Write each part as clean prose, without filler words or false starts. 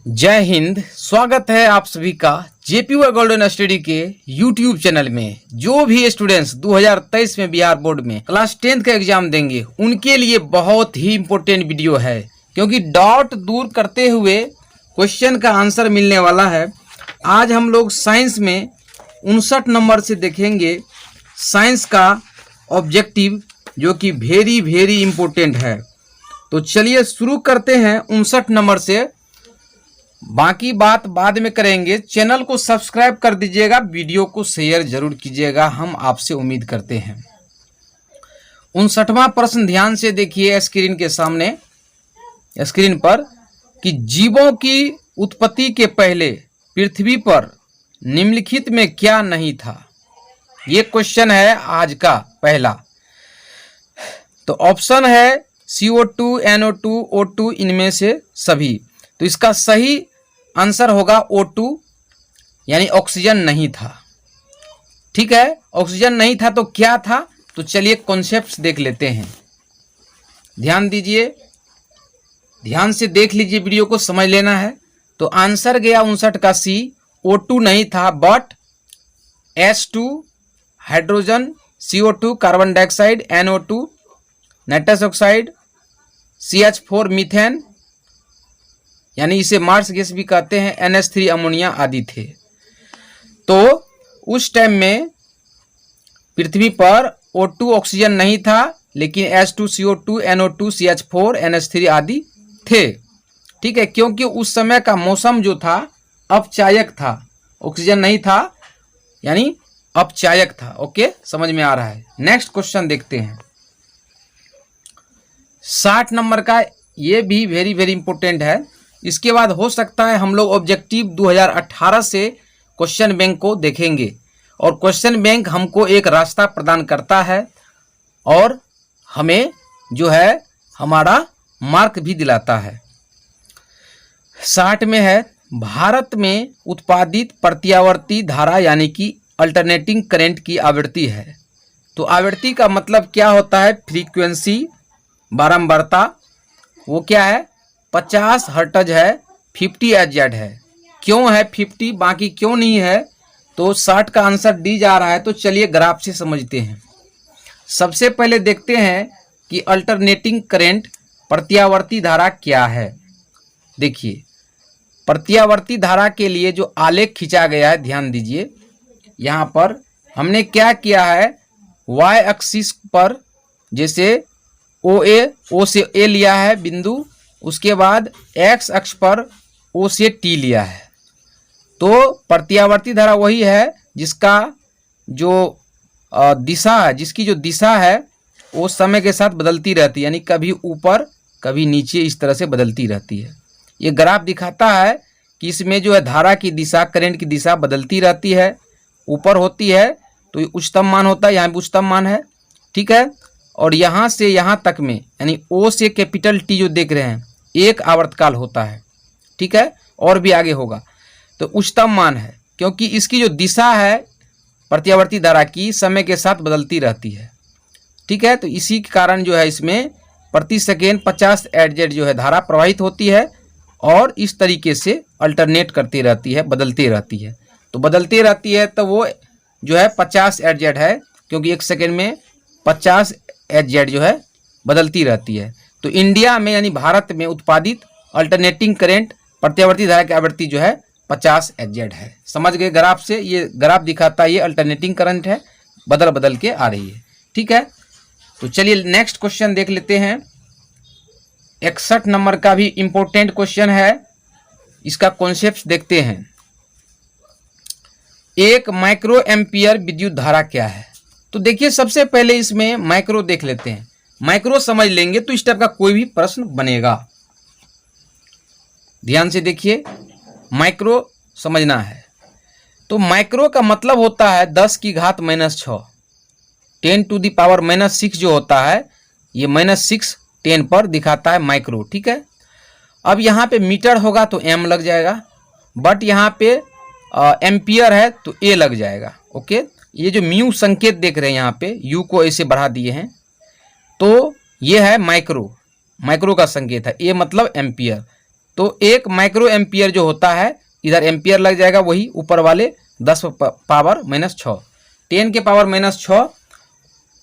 जय हिंद। स्वागत है आप सभी का जेपीयू गोल्डन स्टडी के यूट्यूब चैनल में। जो भी स्टूडेंट्स 2023 में बिहार बोर्ड में क्लास 10th का एग्जाम देंगे उनके लिए बहुत ही इम्पोर्टेंट वीडियो है, क्योंकि डाउट दूर करते हुए क्वेश्चन का आंसर मिलने वाला है। आज हम लोग साइंस में 59 नंबर से देखेंगे साइंस का ऑब्जेक्टिव, जो कि वेरी इम्पोर्टेंट है। तो चलिए शुरू करते हैं 59 नंबर से। बाकी बात बाद में करेंगे। चैनल को सब्सक्राइब कर दीजिएगा, वीडियो को शेयर जरूर कीजिएगा, हम आपसे उम्मीद करते हैं। 59वां प्रश्न ध्यान से देखिए स्क्रीन के सामने, स्क्रीन पर, कि जीवों की उत्पत्ति के पहले पृथ्वी पर निम्नलिखित में क्या नहीं था। ये क्वेश्चन है आज का पहला। तो ऑप्शन है CO2, NO2, O2, इनमें से सभी। तो इसका सही आंसर होगा O2, यानी ऑक्सीजन नहीं था। ठीक है, ऑक्सीजन नहीं था तो क्या था? तो चलिए कॉन्सेप्ट्स देख लेते हैं। ध्यान दीजिए, ध्यान से देख लीजिए, वीडियो को समझ लेना है। तो आंसर गया 59 का C, O2 नहीं था, but H2 hydrogen, CO2 carbon dioxide, NO2 nitrous oxide, CH4 methane, यानी इसे मार्स गैस भी कहते हैं, NH3 अमोनिया आदि थे। तो उस टाइम में पृथ्वी पर O2 ऑक्सीजन नहीं था, लेकिन H2, CO2, NO2, CH4, NH3 आदि थे। ठीक है, क्योंकि उस समय का मौसम जो था अपचायक था, ऑक्सीजन नहीं था यानी अपचायक था। ओके, समझ में आ रहा है। नेक्स्ट क्वेश्चन देखते हैं 60 नंबर का। ये भी वेरी इंपॉर्टेंट है। इसके बाद हो सकता है हम लोग ऑब्जेक्टिव 2018 से क्वेश्चन बैंक को देखेंगे, और क्वेश्चन बैंक हमको एक रास्ता प्रदान करता है और हमें जो है हमारा मार्क भी दिलाता है। 60 में है, भारत में उत्पादित प्रत्यावर्ती धारा यानी कि अल्टरनेटिंग करंट की आवृत्ति है। तो आवृत्ति का मतलब क्या होता है? फ्रीक्वेंसी, बारंबारता। वो क्या है? 50 हर्ट्ज है, 50 Hz है। क्यों है 50, बाकी क्यों नहीं है? तो 60 का आंसर डी जा रहा है। तो चलिए ग्राफ से समझते हैं। सबसे पहले देखते हैं कि अल्टरनेटिंग करंट, प्रत्यावर्ती धारा क्या है। देखिए, प्रत्यावर्ती धारा के लिए जो आलेख खींचा गया है, ध्यान दीजिए। यहाँ पर हमने क्या किया है, y एक्सिस पर जैसे O से A लिया है बिंदु, उसके बाद x अक्ष पर O से T लिया है। तो प्रत्यावर्ती धारा वही है जिसका जो दिशा है, जिसकी जो दिशा है वो समय के साथ बदलती रहती है, यानी कभी ऊपर कभी नीचे, इस तरह से बदलती रहती है। ये ग्राफ दिखाता है कि इसमें जो है धारा की दिशा, करंट की दिशा बदलती रहती है। ऊपर होती है तो ये उच्चतम मान होता है, यहाँ भी उच्चतम मान है। ठीक है, और यहाँ से यहाँ तक में, यानी O से कैपिटल T जो देख रहे हैं, एक आवर्तकाल होता है। ठीक है, और भी आगे होगा तो उच्चतम मान है, क्योंकि इसकी जो दिशा है प्रत्यावर्ती धारा की समय के साथ बदलती रहती है। ठीक है, तो इसी के कारण जो है इसमें प्रति सेकेंड 50 Hz जो है धारा प्रवाहित होती है, और इस तरीके से अल्टरनेट करती रहती है, बदलती रहती है। तो बदलती रहती है तो वो जो है 50 Hz है, क्योंकि एक सेकेंड में 50 Hz जो है बदलती रहती है। तो इंडिया में यानी भारत में उत्पादित अल्टरनेटिंग करंट, प्रत्यावर्ती धारा की आवृत्ति जो है 50 Hz है। समझ गए ग्राफ से? ये ग्राफ दिखाता है ये अल्टरनेटिंग करंट है, बदल के आ रही है। ठीक है, तो चलिए नेक्स्ट क्वेश्चन देख लेते हैं। 61 नंबर का भी इंपॉर्टेंट क्वेश्चन है। इसका कॉन्सेप्ट देखते हैं। एक माइक्रो एम्पियर विद्युत धारा क्या है? तो देखिए, सबसे पहले इसमें माइक्रो देख लेते हैं। माइक्रो समझ लेंगे तो इस टाइप का कोई भी प्रश्न बनेगा। ध्यान से देखिए, माइक्रो समझना है। तो माइक्रो का मतलब होता है 10 की घात -6, 10 टू दी पावर -6 जो होता है, ये -6 10 पर दिखाता है माइक्रो। ठीक है, अब यहाँ पे मीटर होगा तो M लग जाएगा, बट यहाँ पे एम्पियर है तो A लग जाएगा। ओके, ये जो म्यू संकेत देख रहे हैं यहाँ पे, U को ऐसे बढ़ा दिए हैं, तो ये है माइक्रो, माइक्रो का संकेत है। A मतलब एम्पियर। तो 1 माइक्रो एम्पियर जो होता है, इधर एम्पियर लग जाएगा, वही ऊपर वाले 10 पावर माइनस 6, 10 के पावर माइनस 6।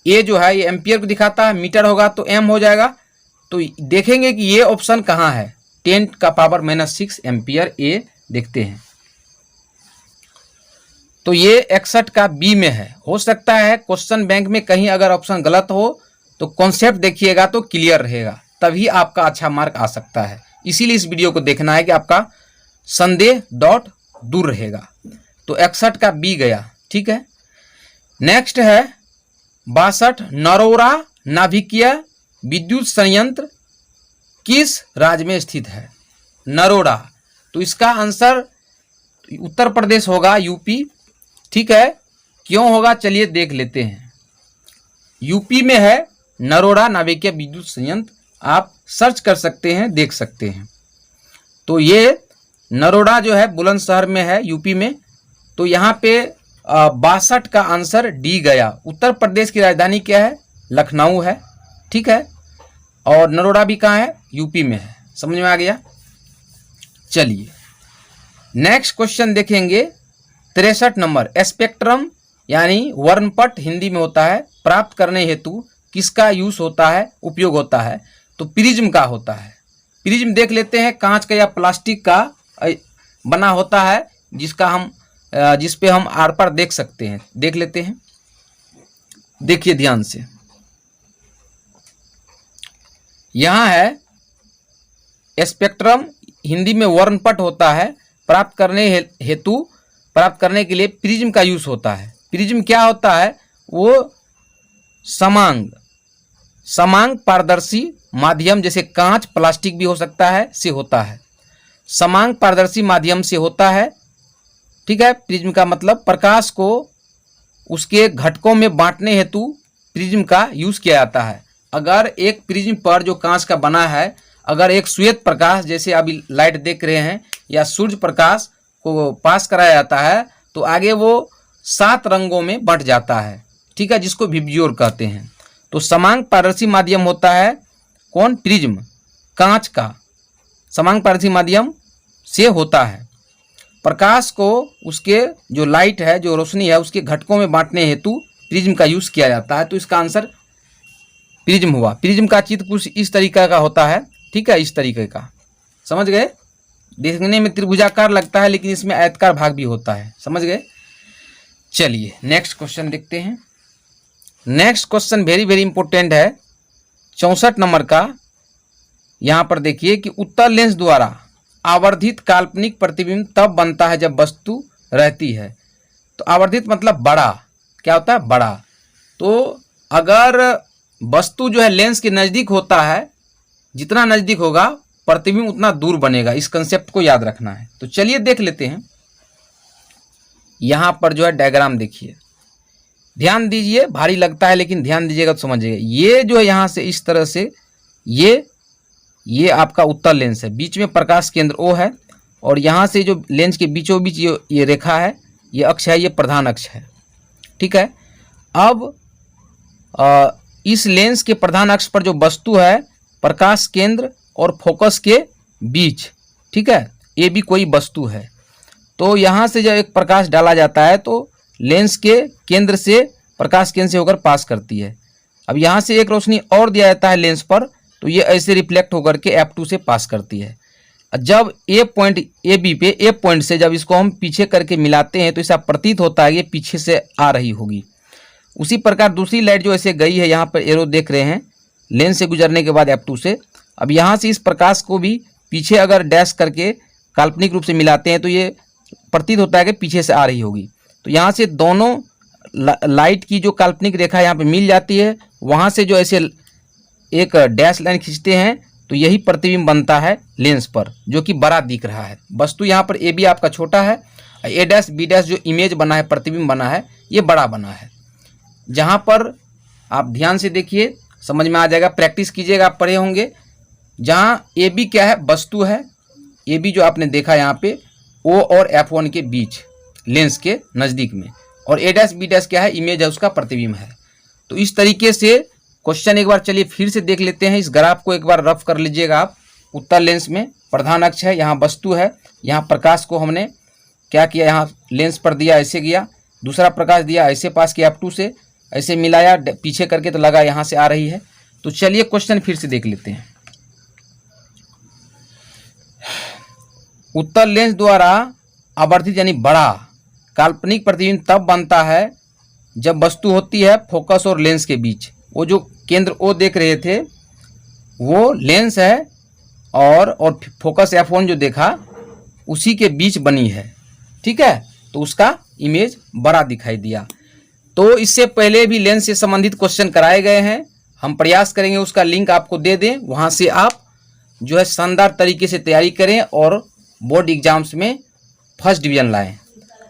ये जो है ये एम्पियर को दिखाता है, मीटर होगा तो एम हो जाएगा। तो देखेंगे कि ये ऑप्शन कहाँ है, 10 का पावर माइनस 6 एम्पियर, ये देखते हैं। तो ये 61 का बी में है। हो सकता है क्वेश्चन बैंक में कहीं अगर ऑप्शन गलत हो तो कॉन्सेप्ट देखिएगा तो क्लियर रहेगा, तभी आपका अच्छा मार्क आ सकता है। इसीलिए इस वीडियो को देखना है कि आपका संदेह डॉट दूर रहेगा। तो 61 का बी गया, ठीक है। नेक्स्ट है 62 नरोरा नाभिकीय विद्युत संयंत्र किस राज्य में स्थित है? नरोरा, तो इसका आंसर उत्तर प्रदेश होगा, यूपी, ठीक है। क्यों होगा चलिए देख लेते हैं। यूपी में है नरोरा नाभिकीय विद्युत संयंत्र, आप सर्च कर सकते हैं, देख सकते हैं। तो ये नरोरा जो है बुलंदशहर में है, यूपी में। तो यहाँ पे 62 का आंसर डी गया। उत्तर प्रदेश की राजधानी क्या है? लखनऊ है, ठीक है। और नरोरा भी कहाँ है? यूपी में है। समझ में आ गया? चलिए नेक्स्ट क्वेश्चन देखेंगे 63 नंबर। स्पेक्ट्रम यानी वर्णपट हिंदी में होता है, प्राप्त करने हेतु किसका यूज होता है, उपयोग होता है? तो प्रिज्म का होता है। प्रिज्म देख लेते हैं, कांच का या प्लास्टिक का बना होता है, जिस पे हम आर पार देख सकते हैं। देख लेते हैं, देखिए ध्यान से। यहां है स्पेक्ट्रम, हिंदी में वर्णपट होता है, प्राप्त करने के लिए प्रिज्म का यूज होता है। प्रिज्म क्या होता है? वो समांग पारदर्शी माध्यम, जैसे कांच, प्लास्टिक भी हो सकता है, से होता है। समांग पारदर्शी माध्यम से होता है, ठीक है। प्रिज्म का मतलब प्रकाश को उसके घटकों में बांटने हेतु प्रिज्म का यूज किया जाता है। अगर एक प्रिज्म पर जो कांच का बना है, अगर एक श्वेत प्रकाश जैसे अभी लाइट देख रहे हैं या सूर्य प्रकाश को पास कराया जाता है तो आगे वो 7 रंगों में बंट जाता है, ठीक है, जिसको विब्ज्योर कहते हैं। तो समांग पारदर्शी माध्यम होता है कौन? प्रिज्म, कांच का समांग पारदर्शी माध्यम से होता है। प्रकाश को उसके जो लाइट है, जो रोशनी है, उसके घटकों में बांटने हेतु प्रिज्म का यूज किया जाता है। तो इसका आंसर प्रिज्म हुआ। प्रिज्म का चित्र कुछ इस तरीके का होता है, ठीक है, इस तरीके का। समझ गए? देखने में त्रिभुजाकार लगता है लेकिन इसमें आयताकार भाग भी होता है। समझ गए? चलिए नेक्स्ट क्वेश्चन देखते हैं। Next question very very important है, 64 नंबर का। यहां पर देखिए कि उत्तल लेंस द्वारा आवर्धित काल्पनिक प्रतिबिंब तब बनता है जब वस्तु रहती है। तो आवर्धित मतलब बड़ा, क्या होता है? बड़ा। तो अगर वस्तु जो है लेंस के नज़दीक होता है, जितना नज़दीक होगा प्रतिबिंब उतना दूर बनेगा। इस कंसेप्ट को याद रखना है। तो चलिए देख लेते हैं। यहां पर जो है डायग्राम देखिए, ध्यान दीजिए, भारी लगता है लेकिन ध्यान दीजिएगा तो समझिएगा। ये जो है यहाँ से इस तरह से ये आपका उत्तल लेंस है, बीच में प्रकाश केंद्र O है, और यहाँ से जो लेंस के बीचों बीच ये रेखा है, ये अक्ष है, ये प्रधान अक्ष है, ठीक है। अब इस लेंस के प्रधान अक्ष पर जो वस्तु है, प्रकाश केंद्र और फोकस के बीच, ठीक है, ये भी कोई वस्तु है। तो यहाँ से जब एक प्रकाश डाला जाता है तो लेंस के केंद्र से, प्रकाश केंद्र से होकर पास करती है। अब यहाँ से एक रोशनी और दिया जाता है लेंस पर, तो ये ऐसे रिफ्लेक्ट होकर के F2 से पास करती है। जब ए पॉइंट से जब इसको हम पीछे करके मिलाते हैं तो ऐसा प्रतीत होता है ये पीछे से आ रही होगी। उसी प्रकार दूसरी लाइट जो ऐसे गई है, यहाँ पर एरो देख रहे हैं, लेंस से गुजरने के बाद F2 से, अब यहाँ से इस प्रकाश को भी पीछे अगर डैश करके काल्पनिक रूप से मिलाते हैं तो ये प्रतीत होता है कि पीछे से आ रही होगी। तो यहाँ से दोनों लाइट की जो काल्पनिक रेखा यहाँ पे मिल जाती है, वहाँ से जो ऐसे एक डैश लाइन खींचते हैं तो यही प्रतिबिंब बनता है लेंस पर, जो कि बड़ा दिख रहा है। वस्तु यहाँ पर ए बी आपका छोटा है, ए डैश बी डैश जो इमेज बना है, प्रतिबिंब बना है, ये बड़ा बना है। जहाँ पर आप ध्यान से देखिए, समझ में आ जाएगा, प्रैक्टिस कीजिएगा, आप पढ़े होंगे। जहाँ ए बी क्या है? वस्तु है। ए बी जो आपने देखा यहाँ पे O और F1 के बीच, लेंस के नज़दीक में, और ए डैश बी डैश क्या है? इमेज है, उसका प्रतिबिंब है। तो इस तरीके से क्वेश्चन एक बार चलिए फिर से देख लेते हैं। इस ग्राफ को एक बार रफ कर लीजिएगा आप, उत्तर लेंस में प्रधान अक्ष है, यहाँ वस्तु है, यहाँ प्रकाश को हमने क्या किया, यहाँ लेंस पर दिया, ऐसे गया, दूसरा प्रकाश दिया, ऐसे पास किया F2 से, ऐसे मिलाया पीछे करके तो लगा यहाँ से आ रही है। तो चलिए क्वेश्चन फिर से देख लेते हैं। उत्तर लेंस द्वारा आवर्धित यानी बड़ा काल्पनिक प्रतिबिंब तब बनता है जब वस्तु होती है फोकस और लेंस के बीच। वो जो केंद्र O देख रहे थे वो लेंस है और फोकस F1 जो देखा उसी के बीच बनी है, ठीक है, तो उसका इमेज बड़ा दिखाई दिया। तो इससे पहले भी लेंस से संबंधित क्वेश्चन कराए गए हैं, हम प्रयास करेंगे उसका लिंक आपको दे दें, वहाँ से आप जो है शानदार तरीके से तैयारी करें और बोर्ड एग्जाम्स में फर्स्ट डिवीजन लाएं।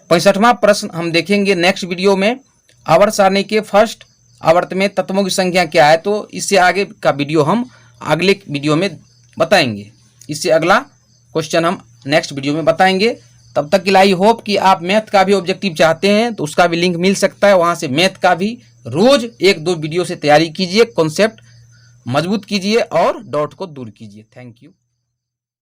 65वां प्रश्न हम देखेंगे नेक्स्ट वीडियो में। आवर्त सारणी के फर्स्ट आवर्त में तत्वों की संख्या क्या है, तो इससे आगे का वीडियो हम अगले वीडियो में बताएंगे। इससे अगला क्वेश्चन हम नेक्स्ट वीडियो में बताएंगे। तब तक के लिए आई होप कि आप मैथ का भी ऑब्जेक्टिव चाहते हैं तो उसका भी लिंक मिल सकता है, वहाँ से मैथ का भी रोज 1-2 वीडियो से तैयारी कीजिए, कॉन्सेप्ट मजबूत कीजिए और डाउट को दूर कीजिए। Thank you.